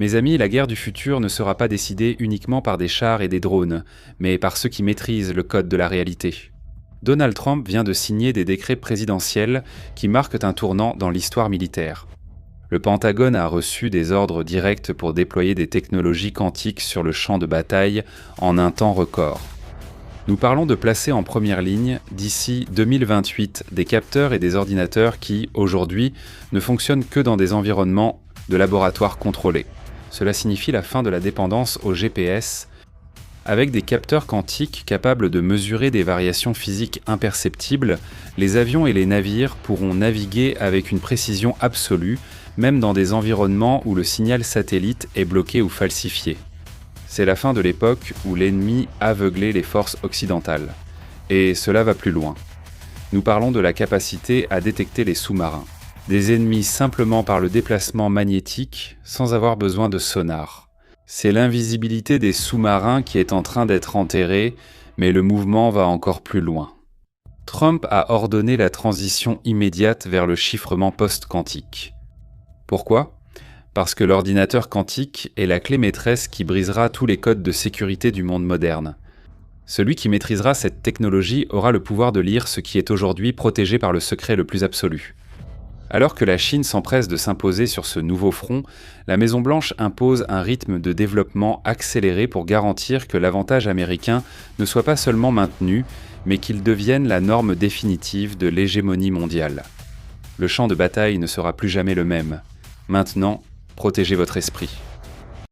Mes amis, la guerre du futur ne sera pas décidée uniquement par des chars et des drones, mais par ceux qui maîtrisent le code de la réalité. Donald Trump vient de signer des décrets présidentiels qui marquent un tournant dans l'histoire militaire. Le Pentagone a reçu des ordres directs pour déployer des technologies quantiques sur le champ de bataille en un temps record. Nous parlons de placer en première ligne, d'ici 2028, des capteurs et des ordinateurs qui, aujourd'hui, ne fonctionnent que dans des environnements de laboratoire contrôlés. Cela signifie la fin de la dépendance au GPS, avec des capteurs quantiques capables de mesurer des variations physiques imperceptibles. Les avions et les navires pourront naviguer avec une précision absolue, même dans des environnements où le signal satellite est bloqué ou falsifié. C'est la fin de l'époque où l'ennemi aveuglait les forces occidentales. Et cela va plus loin. Nous parlons de la capacité à détecter les sous-marins. Des ennemis simplement par le déplacement magnétique, sans avoir besoin de sonar. C'est l'invisibilité des sous-marins qui est en train d'être enterrée, mais le mouvement va encore plus loin. Trump a ordonné la transition immédiate vers le chiffrement post-quantique. Pourquoi ? Parce que l'ordinateur quantique est la clé maîtresse qui brisera tous les codes de sécurité du monde moderne. Celui qui maîtrisera cette technologie aura le pouvoir de lire ce qui est aujourd'hui protégé par le secret le plus absolu. Alors que la Chine s'empresse de s'imposer sur ce nouveau front, la Maison-Blanche impose un rythme de développement accéléré pour garantir que l'avantage américain ne soit pas seulement maintenu, mais qu'il devienne la norme définitive de l'hégémonie mondiale. Le champ de bataille ne sera plus jamais le même. Maintenant, protégez votre esprit.